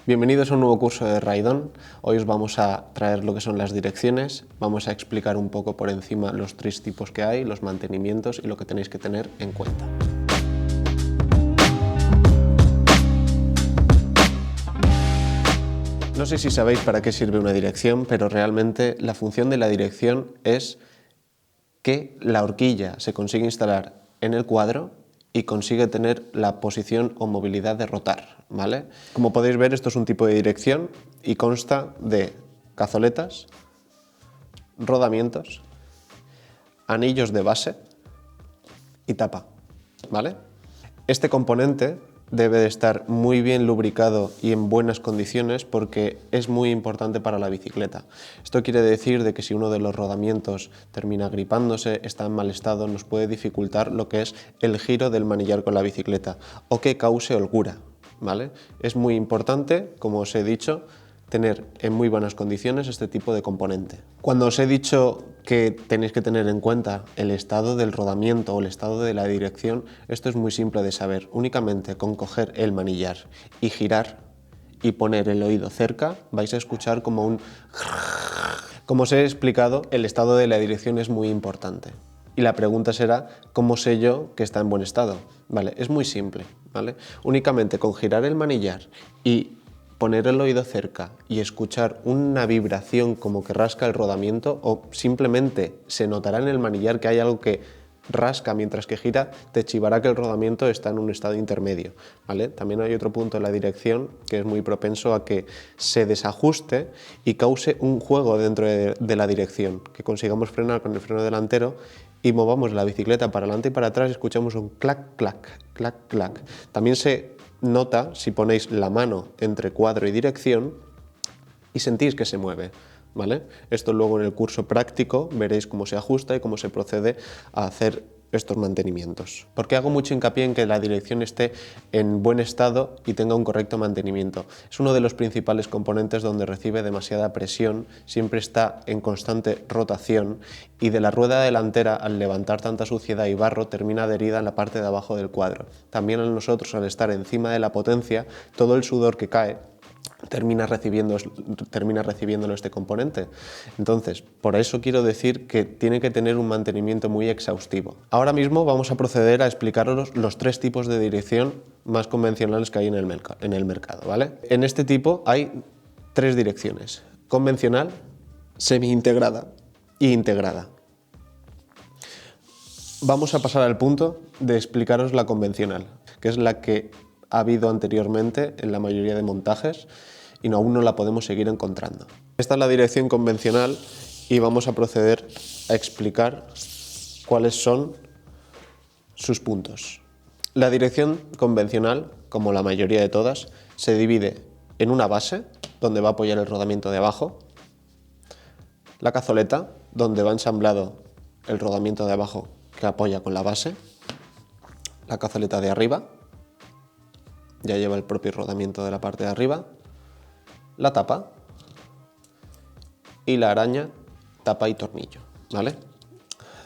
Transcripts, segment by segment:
Bienvenidos a un nuevo curso de Raidon. Hoy os vamos a traer lo que son las direcciones, vamos a explicar un poco por encima los tres tipos que hay, los mantenimientos y lo que tenéis que tener en cuenta. No sé si sabéis para qué sirve una dirección, pero realmente la función de la dirección es que la horquilla se consigue instalar en el cuadro y consigue tener la posición o movilidad de rotar, ¿vale? Como podéis ver, esto es un tipo de dirección y consta de cazoletas, rodamientos, anillos de base y tapa, ¿vale? Este componente debe de estar muy bien lubricado y en buenas condiciones porque es muy importante para la bicicleta. Esto quiere decir de que si uno de los rodamientos termina gripándose, está en mal estado, nos puede dificultar lo que es el giro del manillar con la bicicleta o que cause holgura, ¿vale? Es muy importante, como os he dicho, tener en muy buenas condiciones este tipo de componente. Cuando os he dicho que tenéis que tener en cuenta el estado del rodamiento o el estado de la dirección, esto es muy simple de saber. Únicamente con coger el manillar y girar y poner el oído cerca, vais a escuchar como un... Como os he explicado, el estado de la dirección es muy importante. Y la pregunta será, ¿cómo sé yo que está en buen estado? Vale, es muy simple, ¿vale? Únicamente con girar el manillar y poner el oído cerca y escuchar una vibración como que rasca el rodamiento o simplemente se notará en el manillar que hay algo que rasca mientras que gira, te chivará que el rodamiento está en un estado intermedio, ¿vale? También hay otro punto en la dirección que es muy propenso a que se desajuste y cause un juego dentro de la dirección, que consigamos frenar con el freno delantero y movamos la bicicleta para adelante y para atrás y escuchamos un clac, clac, clac, clac. También se nota si ponéis la mano entre cuadro y dirección y sentís que se mueve, ¿vale? Esto luego en el curso práctico veréis cómo se ajusta y cómo se procede a hacer estos mantenimientos. Porque hago mucho hincapié en que la dirección esté en buen estado y tenga un correcto mantenimiento. Es uno de los principales componentes donde recibe demasiada presión, siempre está en constante rotación y de la rueda delantera, al levantar tanta suciedad y barro, termina adherida en la parte de abajo del cuadro. También a nosotros, al estar encima de la potencia, todo el sudor que cae termina recibiéndolo este componente. Entonces, por eso quiero decir que tiene que tener un mantenimiento muy exhaustivo. Ahora mismo vamos a proceder a explicaros los tres tipos de dirección más convencionales que hay en el mercado, ¿vale? En este tipo hay tres direcciones: convencional, semi-integrada e integrada. Vamos a pasar al punto de explicaros la convencional, que es la que ha habido anteriormente en la mayoría de montajes y aún no la podemos seguir encontrando. Esta es la dirección convencional y vamos a proceder a explicar cuáles son sus puntos. La dirección convencional, como la mayoría de todas, se divide en una base, donde va a apoyar el rodamiento de abajo, la cazoleta, donde va ensamblado el rodamiento de abajo que apoya con la base, la cazoleta de arriba, ya lleva el propio rodamiento de la parte de arriba, la tapa y la araña, tapa y tornillo, ¿vale?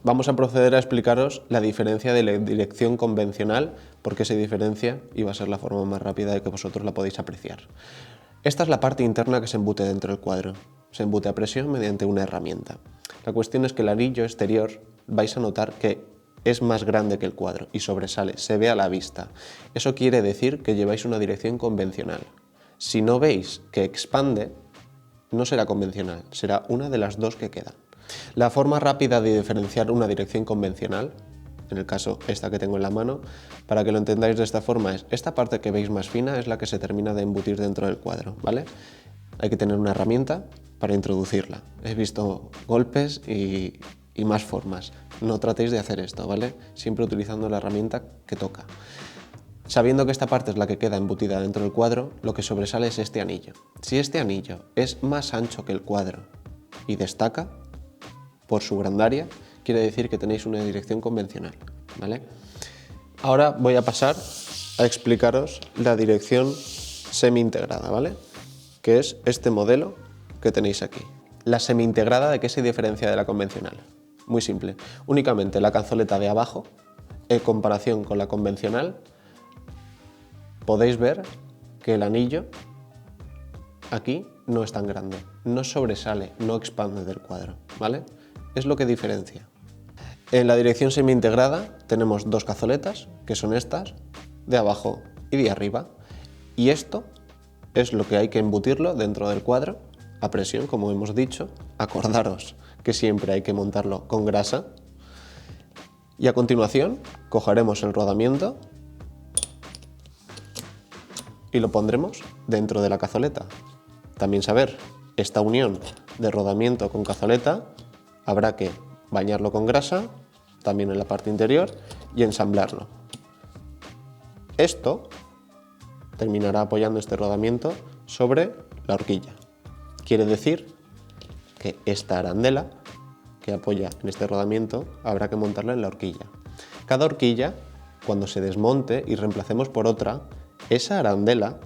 Vamos a proceder a explicaros la diferencia de la dirección convencional, por qué se diferencia y va a ser la forma más rápida de que vosotros la podéis apreciar. Esta es la parte interna que se embute dentro del cuadro. Se embute a presión mediante una herramienta. La cuestión es que el anillo exterior vais a notar que es más grande que el cuadro y sobresale, se ve a la vista. Eso quiere decir que lleváis una dirección convencional. Si no veis que expande, no será convencional, será una de las dos que quedan. La forma rápida de diferenciar una dirección convencional, en el caso esta que tengo en la mano, para que lo entendáis de esta forma, es esta parte que veis más fina es la que se termina de embutir dentro del cuadro, ¿vale? Hay que tener una herramienta para introducirla. He visto golpes y más formas. No tratéis de hacer esto, ¿vale? Siempre utilizando la herramienta que toca. Sabiendo que esta parte es la que queda embutida dentro del cuadro, lo que sobresale es este anillo. Si este anillo es más ancho que el cuadro y destaca por su grandaria, quiere decir que tenéis una dirección convencional, ¿vale? Ahora voy a pasar a explicaros la dirección semi-integrada, ¿vale? Que es este modelo que tenéis aquí. La semi-integrada, ¿de qué se diferencia de la convencional? Muy simple. Únicamente la cazoleta de abajo, en comparación con la convencional, podéis ver que el anillo aquí no es tan grande, no sobresale, no expande del cuadro, ¿vale? Es lo que diferencia. En la dirección semi-integrada tenemos dos cazoletas, que son estas, de abajo y de arriba, y esto es lo que hay que embutirlo dentro del cuadro, a presión, como hemos dicho. Acordaros que siempre hay que montarlo con grasa. Y a continuación cogeremos el rodamiento y lo pondremos dentro de la cazoleta. También saber, esta unión de rodamiento con cazoleta habrá que bañarlo con grasa, también en la parte interior, y ensamblarlo. Esto terminará apoyando este rodamiento sobre la horquilla. Quiere decir que esta arandela que apoya en este rodamiento habrá que montarla en la horquilla. Cada horquilla, cuando se desmonte y reemplacemos por otra, esa arandela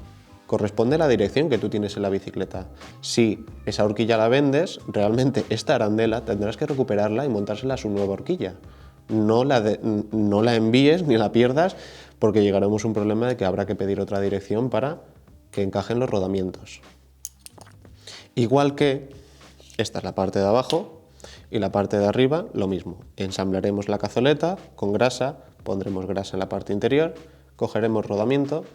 corresponde a la dirección que tú tienes en la bicicleta. Si esa horquilla la vendes, realmente esta arandela tendrás que recuperarla y montársela a su nueva horquilla. No la envíes ni la pierdas, porque llegaremos a un problema de que habrá que pedir otra dirección para que encajen los rodamientos. Igual que esta es la parte de abajo y la parte de arriba lo mismo. Ensamblaremos la cazoleta con grasa, pondremos grasa en la parte interior, cogeremos rodamiento,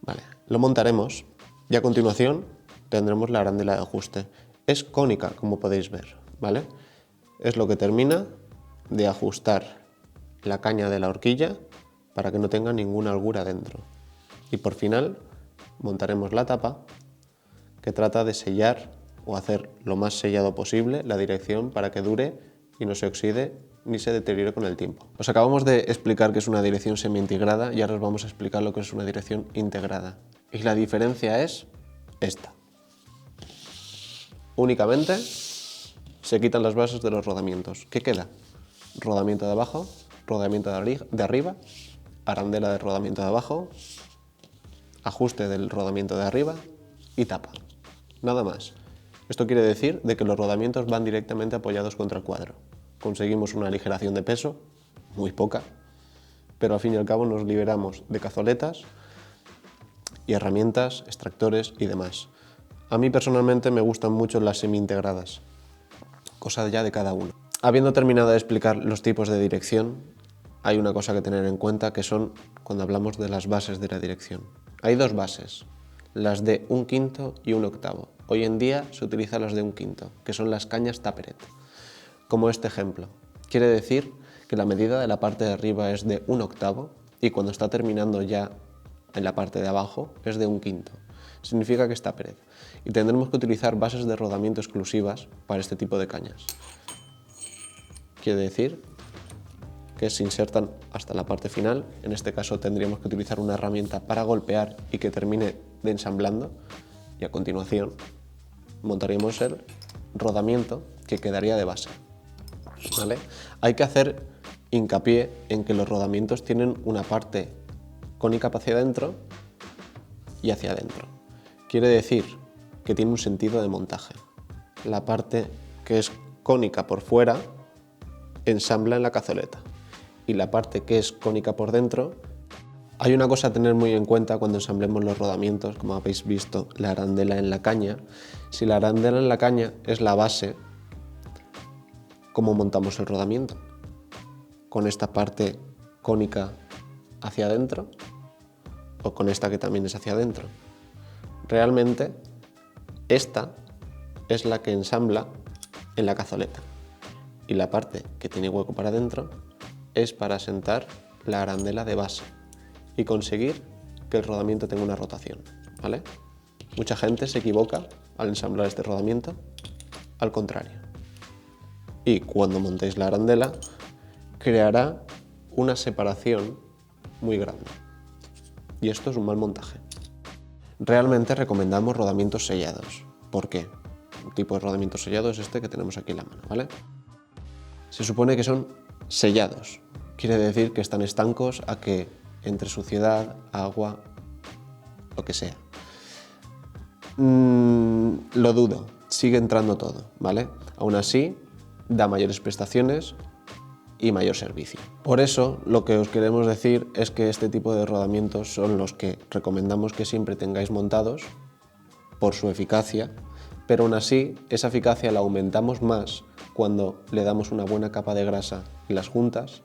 vale, lo montaremos y a continuación tendremos la arandela de ajuste. Es cónica, como podéis ver, ¿vale? Es lo que termina de ajustar la caña de la horquilla para que no tenga ninguna holgura dentro. Y por final montaremos la tapa, que trata de sellar o hacer lo más sellado posible la dirección para que dure y no se oxide ni se deteriore con el tiempo. Os acabamos de explicar qué es una dirección semi-integrada y ahora os vamos a explicar lo que es una dirección integrada. Y la diferencia es esta. Únicamente se quitan las bases de los rodamientos. ¿Qué queda? Rodamiento de abajo, rodamiento de arriba, arandela de rodamiento de abajo, ajuste del rodamiento de arriba y tapa. Nada más. Esto quiere decir de que los rodamientos van directamente apoyados contra el cuadro. Conseguimos una aligeración de peso, muy poca, pero al fin y al cabo nos liberamos de cazoletas y herramientas, extractores y demás. A mí personalmente me gustan mucho las semi-integradas, cosa ya de cada uno. Habiendo terminado de explicar los tipos de dirección, hay una cosa que tener en cuenta que son cuando hablamos de las bases de la dirección. Hay dos bases, las de 1/5 y 1/8. Hoy en día se utilizan las de 1/5, que son las cañas taperet, como este ejemplo. Quiere decir que la medida de la parte de arriba es de 1/8 y cuando está terminando ya en la parte de abajo es de 1/5. Significa que es taperet y tendremos que utilizar bases de rodamiento exclusivas para este tipo de cañas. Quiere decir que se insertan hasta la parte final. En este caso tendríamos que utilizar una herramienta para golpear y que termine de ensamblando, y a continuación montaríamos el rodamiento que quedaría de base, ¿vale? Hay que hacer hincapié en que los rodamientos tienen una parte cónica hacia adentro y hacia adentro. Quiere decir que tiene un sentido de montaje. La parte que es cónica por fuera ensambla en la cazoleta y la parte que es cónica por dentro. Hay una cosa a tener muy en cuenta cuando ensamblemos los rodamientos, como habéis visto, la arandela en la caña. Si la arandela en la caña es la base, ¿cómo montamos el rodamiento? ¿Con esta parte cónica hacia adentro o con esta que también es hacia adentro? Realmente esta es la que ensambla en la cazoleta y la parte que tiene hueco para adentro es para asentar la arandela de base y conseguir que el rodamiento tenga una rotación, ¿vale? Mucha gente se equivoca al ensamblar este rodamiento, al contrario. Y cuando montéis la arandela, creará una separación muy grande. Y esto es un mal montaje. Realmente recomendamos rodamientos sellados. ¿Por qué? Un tipo de rodamiento sellado es este que tenemos aquí en la mano, ¿vale? Se supone que son sellados. Quiere decir que están estancos a que entre suciedad, agua, lo que sea. Lo dudo, sigue entrando todo, ¿vale? Aún así, da mayores prestaciones y mayor servicio. Por eso, lo que os queremos decir es que este tipo de rodamientos son los que recomendamos que siempre tengáis montados por su eficacia, pero aún así esa eficacia la aumentamos más cuando le damos una buena capa de grasa en las juntas,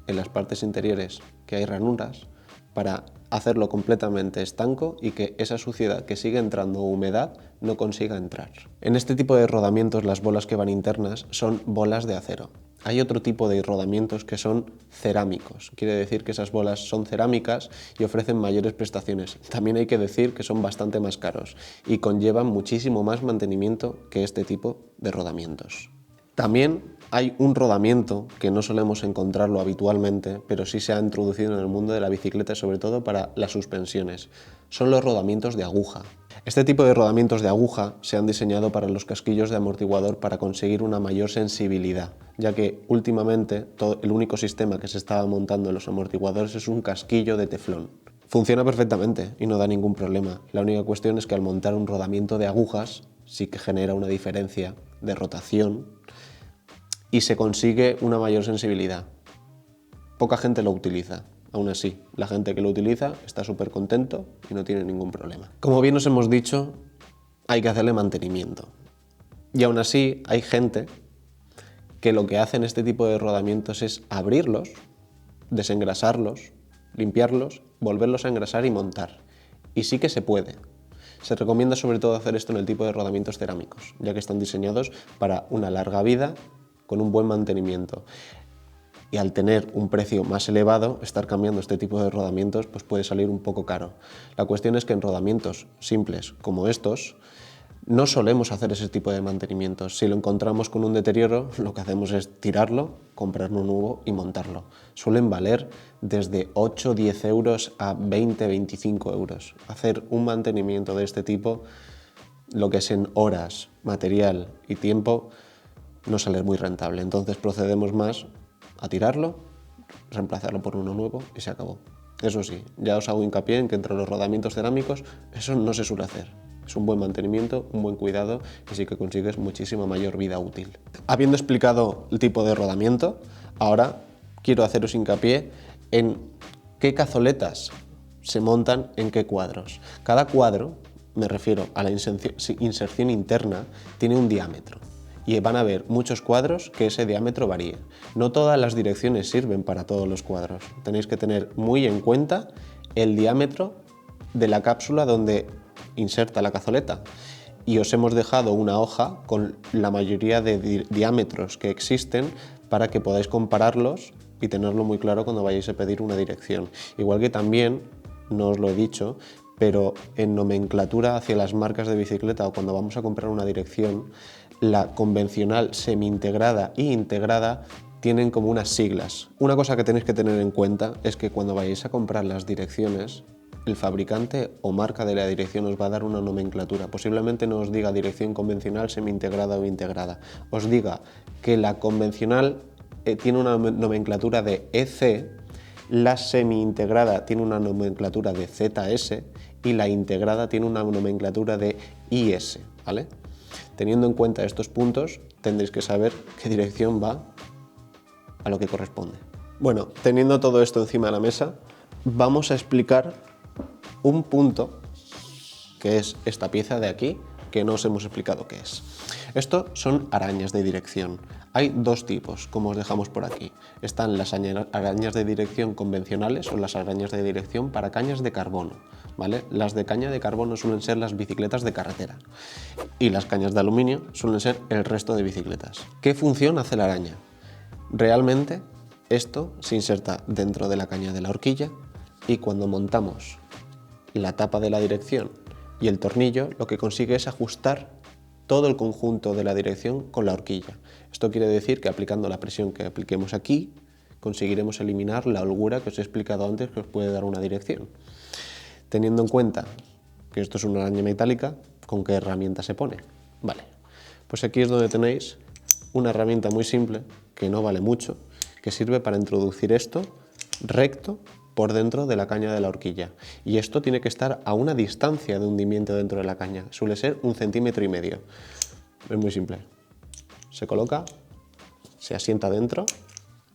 en las partes interiores que hay ranuras, para hacerlo completamente estanco y que esa suciedad que sigue entrando o humedad no consiga entrar. En este tipo de rodamientos las bolas que van internas son bolas de acero. Hay otro tipo de rodamientos que son cerámicos, quiere decir que esas bolas son cerámicas y ofrecen mayores prestaciones. También hay que decir que son bastante más caros y conllevan muchísimo más mantenimiento que este tipo de rodamientos. También hay un rodamiento que no solemos encontrarlo habitualmente, pero sí se ha introducido en el mundo de la bicicleta, sobre todo para las suspensiones. Son los rodamientos de aguja. Este tipo de rodamientos de aguja se han diseñado para los casquillos de amortiguador para conseguir una mayor sensibilidad, ya que últimamente el único sistema que se estaba montando en los amortiguadores es un casquillo de teflón. Funciona perfectamente y no da ningún problema. La única cuestión es que al montar un rodamiento de agujas sí que genera una diferencia de rotación y se consigue una mayor sensibilidad. Poca gente lo utiliza. Aún así, la gente que lo utiliza está súper contento y no tiene ningún problema. Como bien os hemos dicho, hay que hacerle mantenimiento. Y aún así, hay gente que lo que hace en este tipo de rodamientos es abrirlos, desengrasarlos, limpiarlos, volverlos a engrasar y montar. Y sí que se puede. Se recomienda sobre todo hacer esto en el tipo de rodamientos cerámicos, ya que están diseñados para una larga vida con un buen mantenimiento. Y al tener un precio más elevado, estar cambiando este tipo de rodamientos pues puede salir un poco caro. La cuestión es que en rodamientos simples como estos no solemos hacer ese tipo de mantenimientos. Si lo encontramos con un deterioro, lo que hacemos es tirarlo, comprar uno nuevo y montarlo. Suelen valer desde 8 o 10 euros a 20 25 euros. Hacer un mantenimiento de este tipo, lo que es en horas, material y tiempo, no sale muy rentable. Entonces procedemos más a tirarlo, reemplazarlo por uno nuevo y se acabó. Eso sí, ya os hago hincapié en que entre los rodamientos cerámicos eso no se suele hacer. Es un buen mantenimiento, un buen cuidado y sí que consigues muchísima mayor vida útil. Habiendo explicado el tipo de rodamiento, ahora quiero haceros hincapié en qué cazoletas se montan en qué cuadros. Cada cuadro, me refiero a la inserción interna, tiene un diámetro. Y van a haber muchos cuadros que ese diámetro varíe. No todas las direcciones sirven para todos los cuadros. Tenéis que tener muy en cuenta el diámetro de la cápsula donde inserta la cazoleta. Y os hemos dejado una hoja con la mayoría de diámetros que existen para que podáis compararlos y tenerlo muy claro cuando vayáis a pedir una dirección. Igual que también, no os lo he dicho, pero en nomenclatura hacia las marcas de bicicleta o cuando vamos a comprar una dirección, la convencional, semi-integrada e integrada tienen como unas siglas. Una cosa que tenéis que tener en cuenta es que cuando vayáis a comprar las direcciones, el fabricante o marca de la dirección os va a dar una nomenclatura. Posiblemente no os diga dirección convencional, semi-integrada o integrada. Os diga que la convencional tiene una nomenclatura de EC, la semi-integrada tiene una nomenclatura de ZS y la integrada tiene una nomenclatura de IS, ¿vale? Teniendo en cuenta estos puntos, tendréis que saber qué dirección va a lo que corresponde. Bueno, teniendo todo esto encima de la mesa, vamos a explicar un punto que es esta pieza de aquí, que no os hemos explicado qué es. Esto son arañas de dirección. Hay dos tipos, como os dejamos por aquí. Están las arañas de dirección convencionales o las arañas de dirección para cañas de carbono, ¿vale? Las de caña de carbono suelen ser las bicicletas de carretera y las cañas de aluminio suelen ser el resto de bicicletas. ¿Qué función hace la araña? Realmente esto se inserta dentro de la caña de la horquilla y cuando montamos la tapa de la dirección y el tornillo, lo que consigue es ajustar todo el conjunto de la dirección con la horquilla. Esto quiere decir que aplicando la presión que apliquemos aquí, conseguiremos eliminar la holgura que os he explicado antes que os puede dar una dirección. Teniendo en cuenta que esto es una araña metálica, ¿con qué herramienta se pone? Vale, pues aquí es donde tenéis una herramienta muy simple, que no vale mucho, que sirve para introducir esto recto por dentro de la caña de la horquilla. Y esto tiene que estar a una distancia de hundimiento dentro de la caña. Suele ser 1,5 centímetros. Es muy simple. Se coloca, se asienta dentro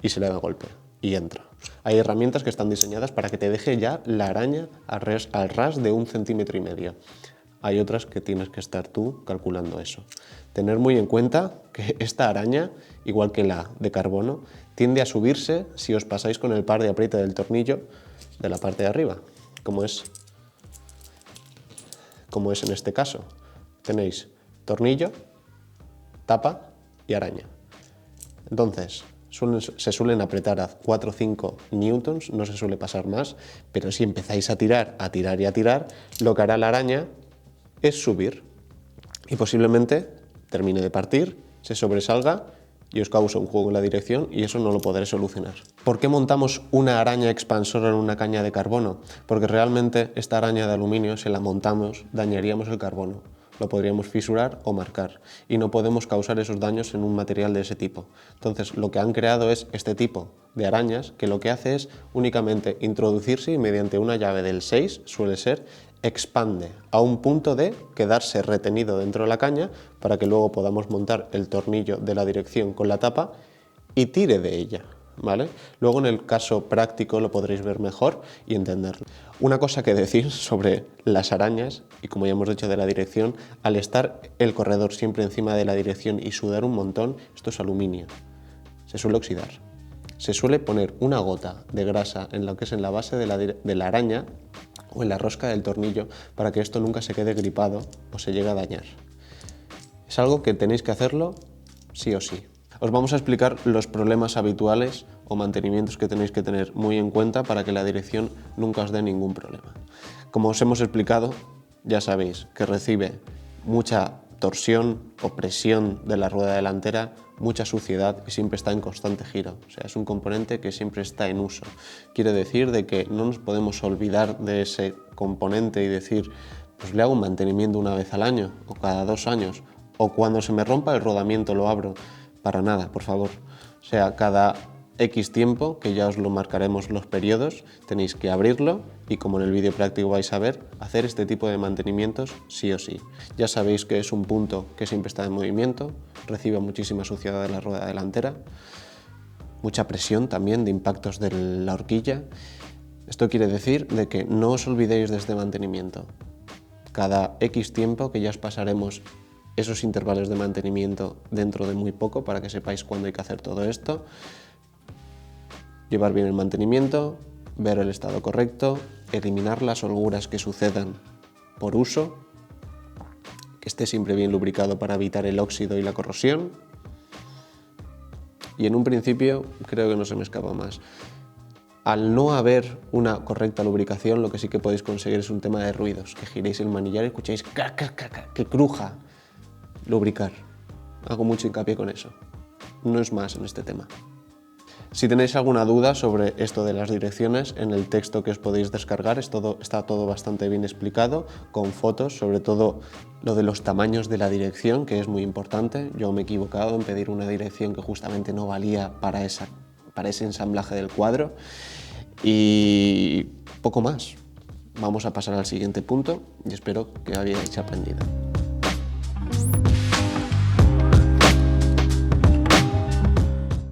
y se le da golpe y entra. Hay herramientas que están diseñadas para que te deje ya la araña al ras de 1,5 centímetros. Hay otras que tienes que estar tú calculando eso. Tener muy en cuenta que esta araña, igual que la de carbono, tiende a subirse si os pasáis con el par de apriete del tornillo de la parte de arriba, como es en este caso. Tenéis tornillo, tapa y araña. Entonces, se suelen apretar a 4 o 5 newtons, no se suele pasar más, pero si empezáis a tirar, y a tirar, lo que hará la araña es subir y posiblemente termine de partir, se sobresalga y os causa un juego en la dirección y eso no lo podré solucionar. ¿Por qué montamos una araña expansora en una caña de carbono? Porque realmente esta araña de aluminio, si la montamos, dañaríamos el carbono. Lo podríamos fisurar o marcar y no podemos causar esos daños en un material de ese tipo. Entonces lo que han creado es este tipo de arañas que lo que hace es únicamente introducirse y mediante una llave del 6, suele ser, expande a un punto de quedarse retenido dentro de la caña para que luego podamos montar el tornillo de la dirección con la tapa y tire de ella. ¿Vale? Luego en el caso práctico lo podréis ver mejor y entenderlo. Una cosa que decir sobre las arañas, y como ya hemos dicho de la dirección, al estar el corredor siempre encima de la dirección y sudar un montón, esto es aluminio, se suele oxidar. Se suele poner una gota de grasa en lo que es en la base de la araña o en la rosca del tornillo para que esto nunca se quede gripado o se llegue a dañar. Es algo que tenéis que hacerlo sí o sí. Os vamos a explicar los problemas habituales o mantenimientos que tenéis que tener muy en cuenta para que la dirección nunca os dé ningún problema. Como os hemos explicado, ya sabéis que recibe mucha torsión o presión de la rueda delantera, mucha suciedad y siempre está en constante giro. O sea, es un componente que siempre está en uso. Quiere decir de que no nos podemos olvidar de ese componente y decir, pues le hago un mantenimiento una vez al año o cada 2 años o cuando se me rompa el rodamiento lo abro. Para nada, por favor. O sea, cada X tiempo, que ya os lo marcaremos los periodos, tenéis que abrirlo y como en el vídeo práctico vais a ver, hacer este tipo de mantenimientos sí o sí. Ya sabéis que es un punto que siempre está en movimiento, recibe muchísima suciedad de la rueda delantera, mucha presión también de impactos de la horquilla. Esto quiere decir de que no os olvidéis de este mantenimiento. Cada X tiempo, que ya os pasaremos esos intervalos de mantenimiento dentro de muy poco para que sepáis cuándo hay que hacer todo esto. Llevar bien el mantenimiento, ver el estado correcto, eliminar las holguras que sucedan por uso, que esté siempre bien lubricado para evitar el óxido y la corrosión. Y en un principio, creo que no se me escapa más. Al no haber una correcta lubricación, lo que sí que podéis conseguir es un tema de ruidos, que giréis el manillar y escuchéis que cruja. Lubricar. Hago mucho hincapié con eso. No es más en este tema. Si tenéis alguna duda sobre esto de las direcciones, en el texto que os podéis descargar está todo bastante bien explicado, con fotos, sobre todo lo de los tamaños de la dirección, que es muy importante. Yo me he equivocado en pedir una dirección que justamente no valía para ese ensamblaje del cuadro. Y poco más. Vamos a pasar al siguiente punto y espero que hayáis aprendido.